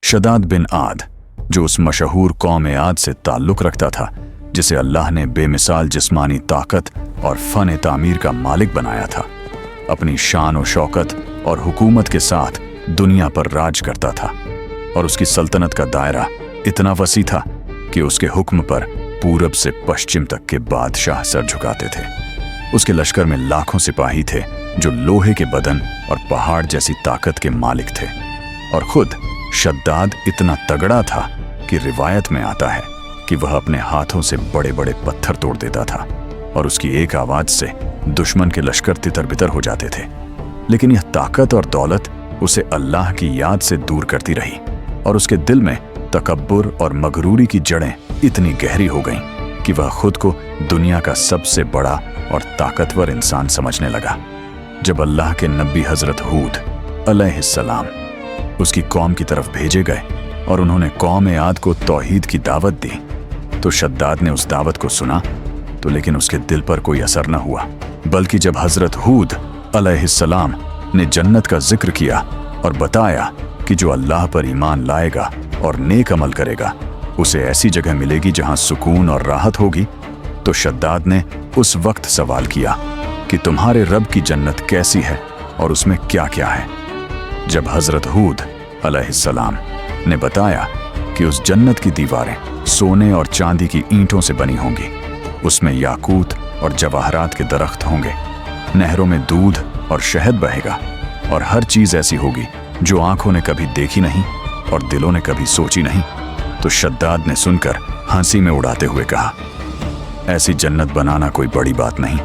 शद्दाद बिन आद, जो उस मशहूर कौम आद से ताल्लुक़ रखता था जिसे अल्लाह ने बेमिसाल जिस्मानी ताकत और फ़न तामीर का मालिक बनाया था, अपनी शान और शौकत और हुकूमत के साथ दुनिया पर राज करता था। और उसकी सल्तनत का दायरा इतना वसी था कि उसके हुक्म पर पूरब से पश्चिम तक के बादशाह सर झुकाते थे। उसके लश्कर में लाखों सिपाही थे जो लोहे के बदन और पहाड़ जैसी ताकत के मालिक थे। और खुद शद्दाद इतना तगड़ा था कि रिवायत में आता है कि वह अपने हाथों से बड़े बड़े पत्थर तोड़ देता था और उसकी एक आवाज से दुश्मन के लश्कर तितर बितर हो जाते थे। लेकिन यह ताकत और दौलत उसे अल्लाह की याद से दूर करती रही और उसके दिल में तकब्बुर और मगरूरी की जड़ें इतनी गहरी हो गईं कि वह खुद को दुनिया का सबसे बड़ा और ताकतवर इंसान समझने लगा। जब अल्लाह के नबी हजरत हूद अलैहिस्सलाम उसकी कौम की तरफ भेजे गए और उन्होंने कौम आद को तौहीद की दावत दी, तो शद्दाद ने उस दावत को सुना तो लेकिन उसके दिल पर कोई असर न हुआ। बल्कि जब हजरत हूद अलैहिस्सलाम ने जन्नत का जिक्र किया और बताया कि जो अल्लाह पर ईमान लाएगा और नेक अमल करेगा उसे ऐसी जगह मिलेगी जहां सुकून और राहत होगी, तो शद्दाद ने उस वक्त सवाल किया कि तुम्हारे रब की जन्नत कैसी है और उसमें क्या क्या है। जब हजरत हूद अलैहिस्सलाम ने बताया कि उस जन्नत की दीवारें सोने और चांदी की ईंटों से बनी होंगी, उसमें याकूत और जवाहरात के दरख्त होंगे, नहरों में दूध और शहद बहेगा और हर चीज ऐसी होगी जो आंखों ने कभी देखी नहीं और दिलों ने कभी सोची नहीं, तो शद्दाद ने सुनकर हंसी में उड़ाते हुए कहा, ऐसी जन्नत बनाना कोई बड़ी बात नहीं,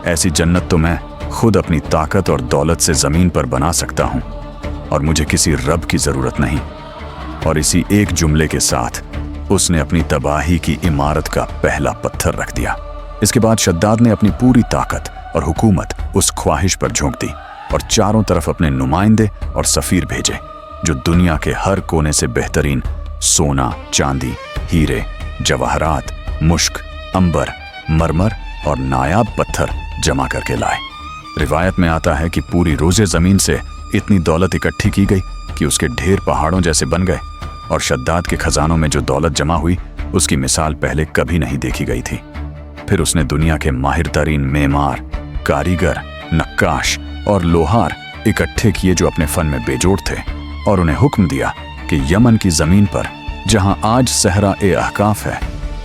ऐसी जन्नत तो मैं खुद अपनी ताकत और दौलत से जमीन पर बना सकता हूं और मुझे किसी रब की जरूरत नहीं। और इसी एक जुमले के साथ उसने अपनी तबाही की इमारत का पहला पत्थर रख दिया। इसके बाद शद्दाद ने अपनी पूरी ताकत और हुकूमत उस ख्वाहिश पर झोंक दी और चारों तरफ अपने नुमाइंदे और सफीर भेजे जो दुनिया के हर कोने से बेहतरीन सोना, चांदी, हीरे, जवाहरात, मुश्क, अंबर, मरमर और नायाब पत्थर जमा करके लाए। रिवायत में आता है कि पूरी रोज़े ज़मीन से इतनी दौलत इकट्ठी की गई कि उसके ढेर पहाड़ों जैसे बन गए और शद्दाद के खजानों में जो दौलत जमा हुई उसकी मिसाल पहले कभी नहीं देखी गई थी। फिर उसने दुनिया के माहिर तरीन मेमार, कारीगर, नक्काश और लोहार इकट्ठे किए जो अपने फन में बेजोड़ थे और उन्हें हुक्म दिया कि यमन की जमीन पर जहां आज सहरा ए अहकाफ है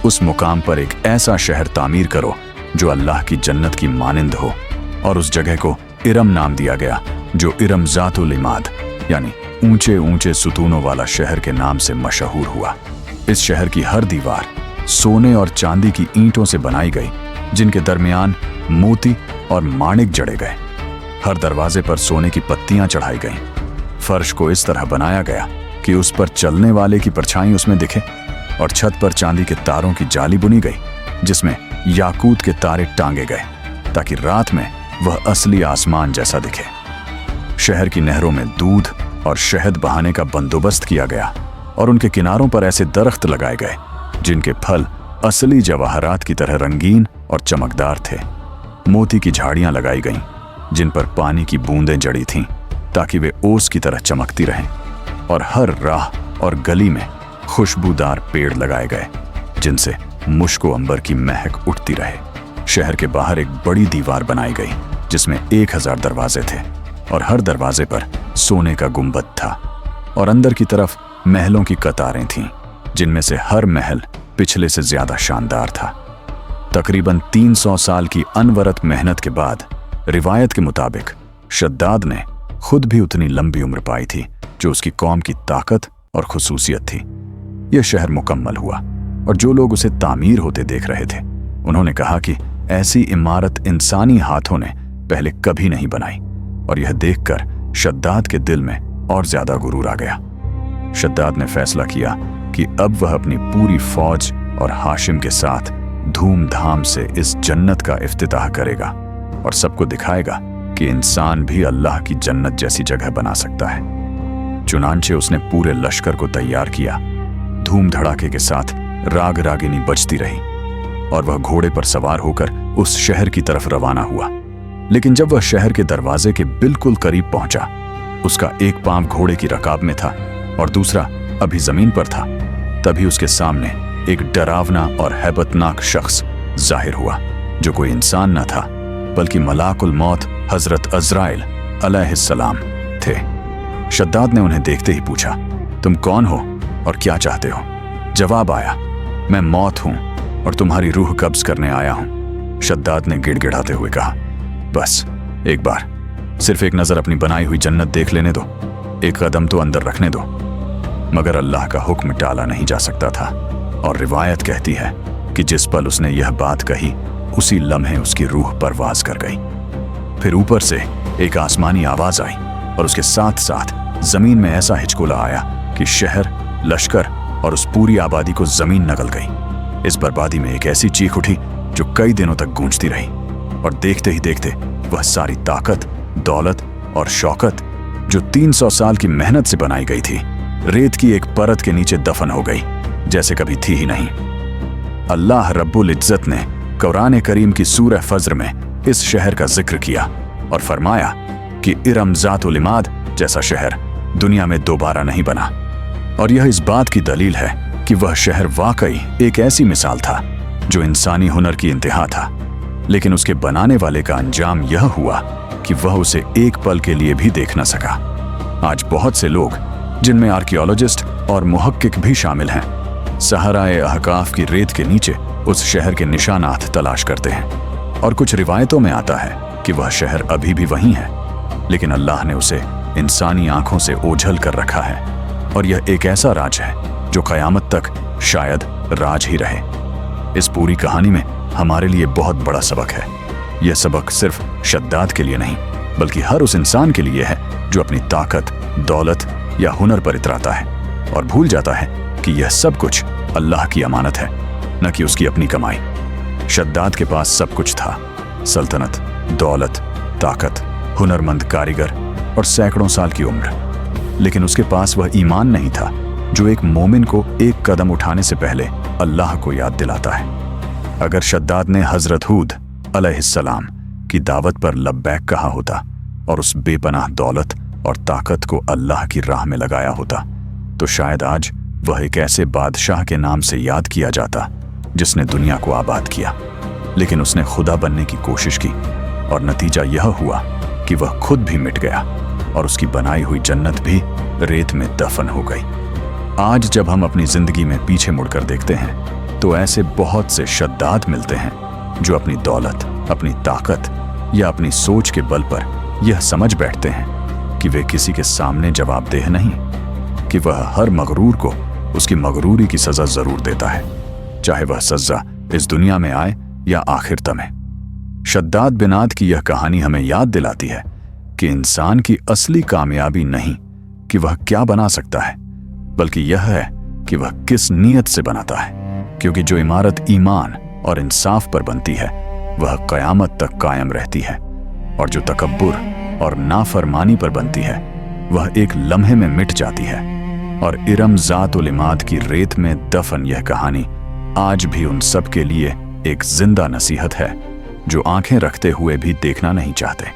उस मुकाम पर एक ऐसा शहर तामीर करो जो अल्लाह की जन्नत की मानिंद हो। और उस जगह को इरम नाम दिया गया जो इरम ज़ातुल इमाद यानी ऊंचे ऊंचे सुतूनों वाला शहर के नाम से मशहूर हुआ। इस शहर की हर दीवार सोने और चांदी की ईंटों से बनाई गई जिनके दरमियान मोती और माणिक जड़े गए। हर दरवाजे पर सोने की पत्तियां चढ़ाई गईं। फर्श को इस तरह बनाया गया कि उस पर चलने वाले की परछाई उसमें दिखे और छत पर चांदी के तारों की जाली बुनी गई जिसमें याकूत के तारे टांगे गए ताकि रात में वह असली आसमान जैसा दिखे। शहर की नहरों में दूध और शहद बहाने का बंदोबस्त किया गया और उनके किनारों पर ऐसे दरख्त लगाए गए जिनके फल असली जवाहरात की तरह रंगीन और चमकदार थे। मोती की झाड़ियां लगाई गईं जिन पर पानी की बूंदें जड़ी थीं ताकि वे ओस की तरह चमकती रहें। और हर राह और गली में खुशबूदार पेड़ लगाए गए जिनसे मुश्क अंबर की महक उठती रहे। शहर के बाहर एक बड़ी दीवार बनाई गई जिसमें 1000 दरवाजे थे और हर दरवाजे पर सोने का गुंबद था और अंदर की तरफ महलों की कतारें थीं जिनमें से हर महल पिछले से ज्यादा शानदार था। तकरीबन 300 साल की अनवरत मेहनत के बाद रिवायत के मुताबिक शद्दाद ने खुद भी उतनी लंबी उम्र पाई थी जो उसकी कौम की ताकत और खुसूसियत थी। यह शहर मुकम्मल हुआ और जो लोग उसे तामीर होते देख रहे थे उन्होंने कहा कि ऐसी इमारत इंसानी हाथों ने पहले कभी नहीं बनाई। और यह देखकर शद्दाद के दिल में और ज्यादा गुरूर आ गया। शद्दाद ने फैसला किया कि अब वह अपनी पूरी फौज और हाशिम के साथ धूमधाम से इस जन्नत का इफ्तिताह करेगा और सबको दिखाएगा कि इंसान भी अल्लाह की जन्नत जैसी जगह बना सकता है। चुनांचे उसने पूरे लश्कर को तैयार किया। धूम धड़ाके के साथ राग रागिनी बजती रही और वह घोड़े पर सवार होकर उस शहर की तरफ रवाना हुआ। लेकिन जब वह शहर के दरवाजे के बिल्कुल करीब पहुंचा, उसका एक पांव घोड़े की रकाब में था और दूसरा अभी जमीन पर था, तभी उसके सामने एक डरावना और हैबतनाक शख्स जाहिर हुआ, जो कोई इंसान न था बल्कि मलाकुल मौत हजरत अज़राइल अलैहिस्सलाम थे। शद्दाद ने उन्हें देखते ही पूछा, तुम कौन हो और क्या चाहते हो? जवाब आया, मैं मौत हूं और तुम्हारी रूह कब्ज करने आया हूं। शद्दाद ने गिड़गिड़ाते हुए कहा, बस एक बार, सिर्फ एक नज़र अपनी बनाई हुई जन्नत देख लेने दो, एक कदम तो अंदर रखने दो। मगर अल्लाह का हुक्म टाला नहीं जा सकता था, और रिवायत कहती है कि जिस पल उसने यह बात कही उसी लम्हे उसकी रूह परवाज कर गई। फिर ऊपर से एक आसमानी आवाज आई और उसके साथ साथ जमीन में ऐसा हिचकोला आया कि शहर, लश्कर और उस पूरी आबादी को जमीन नगल गई। इस बर्बादी में एक ऐसी चीख उठी जो कई दिनों तक गूंजती रही, और देखते ही देखते वह सारी ताकत, दौलत और शौकत जो 300 साल की मेहनत से बनाई गई थी, रेत की एक परत के नीचे दफन हो गई, जैसे कभी थी ही नहीं। अल्लाह रब्बुल इज्जत ने कुरान करीम की सूरह फज्र में इस शहर का जिक्र किया और फरमाया कि इरम ज़ातुल इमाद जैसा शहर दुनिया में दोबारा नहीं बना। और यह इस बात की दलील है कि वह शहर वाकई एक ऐसी मिसाल था जो इंसानी हुनर की इंतहा था, लेकिन उसके बनाने वाले का अंजाम यह हुआ कि वह उसे एक पल के लिए भी देख न सका। आज बहुत से लोग, जिनमें आर्कियोलॉजिस्ट और मुहक्किक भी शामिल हैं, सहराए अहकाफ की रेत के नीचे उस शहर के निशानात तलाश करते हैं, और कुछ रिवायतों में आता है कि वह शहर अभी भी वहीं है, लेकिन अल्लाह ने उसे इंसानी आंखों से ओझल कर रखा है, और यह एक ऐसा राज है जो क़यामत तक शायद राज ही रहे। इस पूरी कहानी में हमारे लिए बहुत बड़ा सबक है। यह सबक सिर्फ शद्दाद के लिए नहीं, बल्कि हर उस इंसान के लिए है जो अपनी ताकत, दौलत या हुनर पर इतराता है और भूल जाता है कि यह सब कुछ अल्लाह की अमानत है, न कि उसकी अपनी कमाई। शद्दाद के पास सब कुछ था, सल्तनत, दौलत, ताकत, हुनरमंद कारीगर और सैकड़ों साल की उम्र, लेकिन उसके पास वह ईमान नहीं था जो एक मोमिन को एक कदम उठाने से पहले अल्लाह को याद दिलाता है। अगर शद्दाद ने हजरत हूद अलैहिस्सलाम की दावत पर लब्बैक कहा होता और उस बेपनाह दौलत और ताकत को अल्लाह की राह में लगाया होता, तो शायद आज वह एक ऐसे बादशाह के नाम से याद किया जाता जिसने दुनिया को आबाद किया। लेकिन उसने खुदा बनने की कोशिश की, और नतीजा यह हुआ कि वह खुद भी मिट गया और उसकी बनाई हुई जन्नत भी रेत में दफन हो गई। आज जब हम अपनी जिंदगी में पीछे मुड़कर देखते हैं तो ऐसे बहुत से शद्दाद मिलते हैं जो अपनी दौलत, अपनी ताकत या अपनी सोच के बल पर यह समझ बैठते हैं कि वे किसी के सामने जवाबदेह नहीं, कि वह हर मगरूर को उसकी मगरूरी की सजा जरूर देता है, चाहे वह सजा इस दुनिया में आए या आखिरत में। शद्दाद बिन आद की यह कहानी हमें याद दिलाती है कि इंसान की असली कामयाबी नहीं कि वह क्या बना सकता है, बल्कि यह है कि वह किस नीयत से बनाता है, क्योंकि जो इमारत ईमान और इंसाफ पर बनती है वह क़यामत तक कायम रहती है, और जो तकब्बुर और नाफरमानी पर बनती है वह एक लम्हे में मिट जाती है। और इरम ज़ातुल इमाद की रेत में दफन यह कहानी आज भी उन सब के लिए एक जिंदा नसीहत है जो आंखें रखते हुए भी देखना नहीं चाहते।